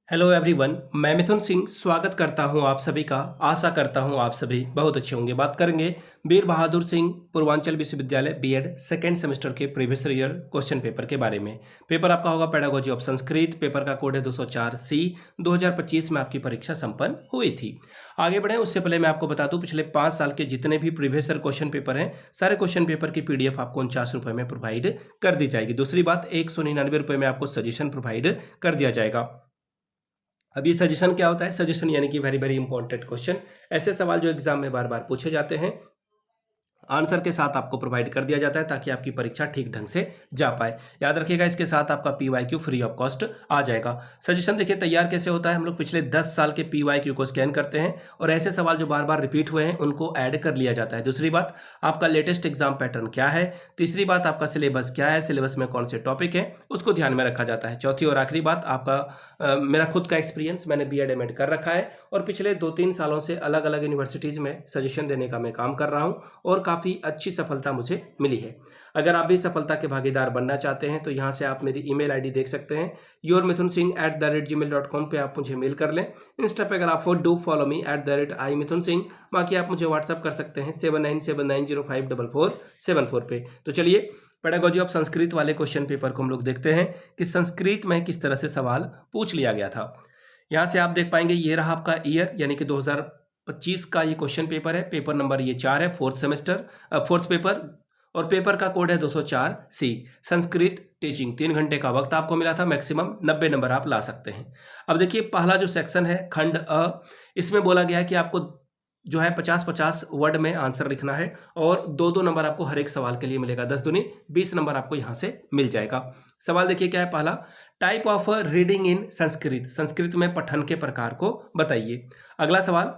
Hello everyone, मैं मिथुन सिंह स्वागत करता हूं आप सभी का। आशा करता हूं आप सभी बहुत अच्छे होंगे। बात करेंगे वीर बहादुर सिंह पूर्वांचल विश्वविद्यालय बीएड सेकेंड सेमेस्टर के प्रीवियस ईयर क्वेश्चन पेपर के बारे में। पेपर आपका होगा पेडागोजी ऑफ संस्कृत। पेपर का कोड है 204 सी। 2025 में आपकी परीक्षा संपन्न हुई थी। आगे बढ़े उससे पहले मैं आपको बता दूं, पिछले 5 साल के जितने भी प्रीवियस ईयर क्वेश्चन पेपर हैं, सारे क्वेश्चन पेपर की पीडीएफ आपको 49 रुपये में प्रोवाइड कर दी जाएगी। दूसरी बात, 199 रुपये में आपको सजेशन प्रोवाइड कर दिया जाएगा। अब ये सजेशन क्या होता है? सजेशन यानी कि वेरी वेरी इंपॉर्टेंट क्वेश्चन, ऐसे सवाल जो एग्जाम में बार बार पूछे जाते हैं, आंसर के साथ आपको प्रोवाइड कर दिया जाता है ताकि आपकी परीक्षा ठीक ढंग से जा पाए। याद रखिएगा, इसके साथ आपका पीवाईक्यू फ्री ऑफ कॉस्ट आ जाएगा। सजेशन देखिए तैयार कैसे होता है। हम लोग पिछले 10 साल के पीवाईक्यू को स्कैन करते हैं और ऐसे सवाल जो बार बार रिपीट हुए हैं उनको ऐड कर लिया जाता है। दूसरी बात, आपका लेटेस्ट एग्जाम पैटर्न क्या है। तीसरी बात, आपका सिलेबस क्या है, सिलेबस में कौन से टॉपिक है उसको ध्यान में रखा जाता है। चौथी और आखिरी बात, आपका मेरा खुद का एक्सपीरियंस, मैंने बीएड एमएड कर रखा है और पिछले 2-3 सालों से अलग अलग यूनिवर्सिटीज़ में सजेशन देने का मैं काम कर रहा हूँ और काफ़ी अच्छी सफलता मुझे मिली है। अगर आप भी सफलता के भागीदार बनना चाहते हैं तो यहाँ से आप मेरी ईमेल आईडी देख सकते हैं, yourmithunsingh@gmail.com पे आप मुझे मेल कर लें। इंस्टा पे अगर आप डू फॉलो मी @imithunsingh, बाकी आप मुझे व्हाट्सअप कर सकते हैं 7979054474 पे। तो चलिए पेडागोजी ऑफ संस्कृत वाले क्वेश्चन पेपर को हम लोग देखते हैं कि संस्कृत में किस तरह से सवाल पूछ लिया गया था। यहाँ से आप देख पाएंगे, ये रहा आपका ईयर यानी कि 2025 का ये क्वेश्चन पेपर है। पेपर नंबर ये 4 है, फोर्थ पेपर, और पेपर का कोड है 204 सी। संस्कृत टीचिंग 3 घंटे का वक्त आपको मिला था, मैक्सिमम 90 नंबर आप ला सकते हैं। अब देखिए पहला जो सेक्शन है खंड अ, इसमें बोला गया है कि आपको जो है 50-50 वर्ड में आंसर लिखना है और 2-2 नंबर आपको हर एक सवाल के लिए मिलेगा। 10 दूनी 20 नंबर आपको यहाँ से मिल जाएगा। सवाल देखिए क्या है पहला, type of reading in Sanskrit, Sanskrit में पठन के प्रकार को बताइए। अगला सवाल,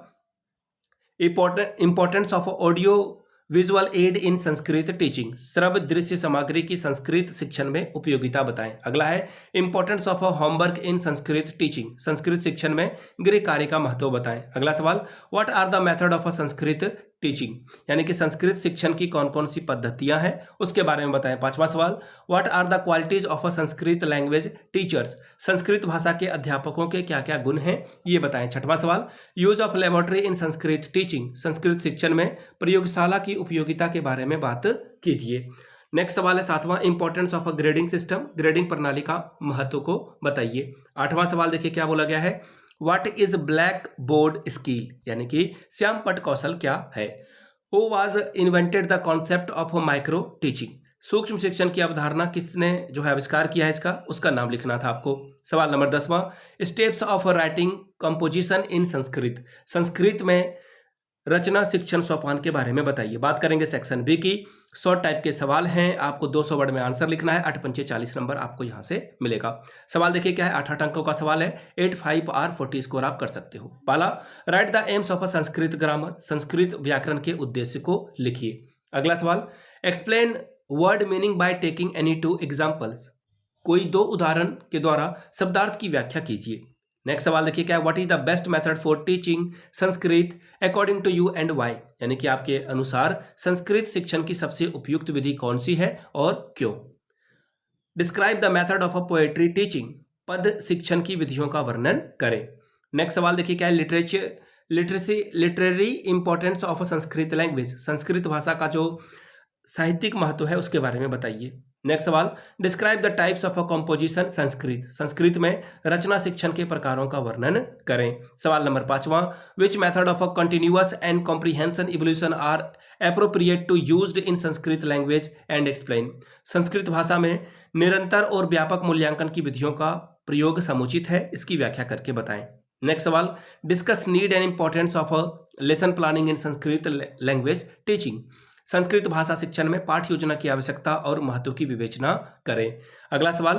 importance of audio visual add in Sanskrit teaching, श्रव्य दृश्य सामग्री की संस्कृत शिक्षण में उपयोगिता बताएं। अगला है importance of homework in Sanskrit teaching, Sanskrit शिक्षण में गृह कार्य का महत्व बताएं। अगला सवाल, what are the method of Sanskrit teaching, यानी कि संस्कृत शिक्षण की कौन कौन सी पद्धतियां हैं उसके बारे में बताएं। पांचवा सवाल, what are the qualities of a Sanskrit language teachers, Sanskrit भाषा के अध्यापकों के क्या क्या गुण हैं ये बताएं। छठवां सवाल, use of laboratory in Sanskrit teaching, Sanskrit शिक्षण में प्रयोगशाला की उपयोगिता के बारे में बात कीजिए। नेक्स्ट सवाल है सातवां, importance of a grading system, grading प्रणाली का महत्व को बताइए। आठवां सवाल देखिए क्या बोला गया है, what is black board skill, यानी कि श्याम पट कौशल क्या है। Who was invented the concept of micro teaching, सूक्ष्म शिक्षण की अवधारणा किसने जो है आविष्कार किया है इसका, उसका नाम लिखना था आपको। सवाल नंबर 10वां, steps of writing composition in Sanskrit, Sanskrit में रचना शिक्षण सोपान के बारे में बताइए। बात करेंगे सेक्शन बी की। शॉर्ट टाइप के सवाल हैं, आपको 200 वर्ड में आंसर लिखना है। 8 पंचे 40 नंबर आपको यहाँ से मिलेगा। सवाल देखिए क्या है, 8 अंकों का सवाल है। 8 5 आर 40 स्कोर आप कर सकते हो। पहला, right the AIIMS of a Sanskrit grammar, Sanskrit व्याकरण के उद्देश्य को लिखिए। अगला सवाल, explain word meaning by taking any 2 examples, कोई 2 उदाहरण के द्वारा शब्दार्थ की व्याख्या कीजिए। नेक्स्ट सवाल देखिए क्या है, what is the best method for teaching Sanskrit according to you and why, यानी कि आपके अनुसार संस्कृत शिक्षण की सबसे उपयुक्त विधि कौन सी है और क्यों। Describe the method of a poetry teaching, पद शिक्षण की विधियों का वर्णन करें। नेक्स्ट सवाल देखिए क्या है, literary importance of Sanskrit language, Sanskrit भाषा का जो साहित्यिक महत्व है उसके बारे में बताइए। नेक्स्ट सवाल, describe the types of a composition Sanskrit, Sanskrit में रचना शिक्षण के प्रकारों का वर्णन करें। सवाल नंबर 5वां, which method of a continuous and comprehension evolution are appropriate to used in Sanskrit language and explain, Sanskrit भाषा में निरंतर और व्यापक मूल्यांकन की विधियों का प्रयोग समुचित है, इसकी व्याख्या करके बताएं। नेक्स्ट सवाल, discuss need and importance of a lesson planning in Sanskrit language teaching, Sanskrit भाषा शिक्षण में पाठ योजना की आवश्यकता और महत्व की विवेचना करें। अगला सवाल,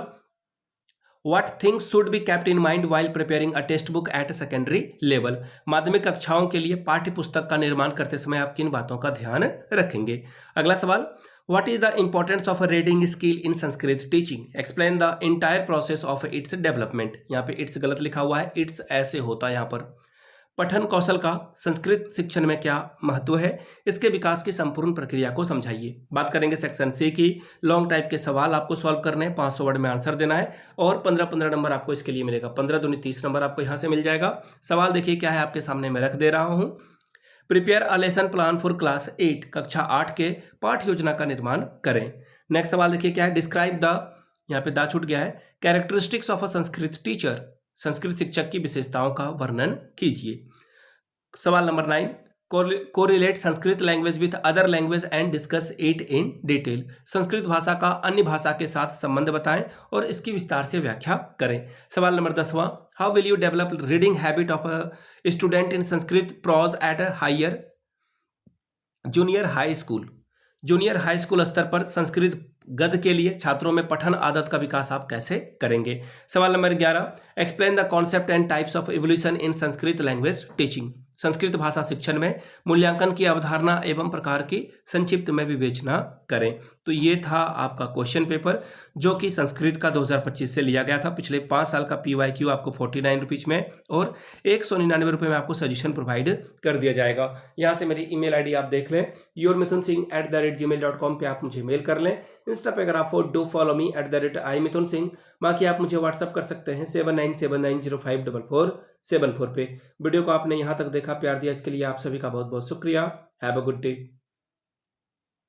what things should be kept in mind while preparing a textbook at secondary level, माध्यमिक कक्षाओं के लिए पाठ्य पुस्तक का निर्माण करते समय आप किन बातों का ध्यान रखेंगे। अगला सवाल, what is the importance of reading skill in Sanskrit teaching, explain the entire process of its development, यहाँ पे इट्स गलत लिखा हुआ है, इट्स ऐसे होता है यहाँ पर। पठन कौशल का संस्कृत शिक्षण में क्या महत्व है, इसके विकास की संपूर्ण प्रक्रिया को समझाइए। बात करेंगे सेक्शन सी की। लॉन्ग टाइप के सवाल आपको सॉल्व करने हैं, 500 वर्ड में आंसर देना है और 15-15 नंबर आपको इसके लिए मिलेगा। 15 दूनी 30 नंबर आपको यहाँ से मिल जाएगा। सवाल देखिए क्या है, आपके सामने मैं रख दे रहा हूँ। Prepare a lesson plan for class 8, कक्षा 8 के पाठ योजना का निर्माण करें। नेक्स्ट सवाल देखिए क्या है, डिस्क्राइब द, यहाँ पे दा छूट गया है, characteristics of a Sanskrit teacher, Sanskrit शिक्षक की विशेषताओं का वर्णन कीजिए। सवाल number 9, correlate Sanskrit language with other language and discuss it in detail, Sanskrit भाषा का अन्य भाषा के साथ संबंध बताएं और इसकी विस्तार से व्याख्या करें। सवाल नंबर 10वां, how will you develop reading habit of a student in Sanskrit prose at a higher junior high school, junior high school स्तर पर संस्कृत गद्य के लिए छात्रों में पठन आदत का विकास आप कैसे करेंगे। सवाल number 11, explain the concept and types of evolution in Sanskrit language teaching, Sanskrit भाषा शिक्षण में मूल्यांकन की अवधारणा एवं प्रकार की संक्षिप्त में विवेचना करें। तो ये था आपका क्वेश्चन पेपर जो कि संस्कृत का 2025 से लिया गया था। पिछले 5 साल का PYQ आपको 49 रुपीज़ में और 199 रुपये में आपको सजेशन प्रोवाइड कर दिया जाएगा। यहाँ से मेरी email ID आप देख लें, yourmithunsingh@gmail.com पे आप मुझे मेल कर लें। इंस्टा पे अगर आप डू फॉलो मी @imithunsingh, बाकी आप मुझे व्हाट्सअप कर सकते हैं 7979054474 पे। वीडियो को आपने यहाँ तक देखा, प्यार दिया, इसके लिए आप सभी का बहुत बहुत शुक्रिया। Have a good day.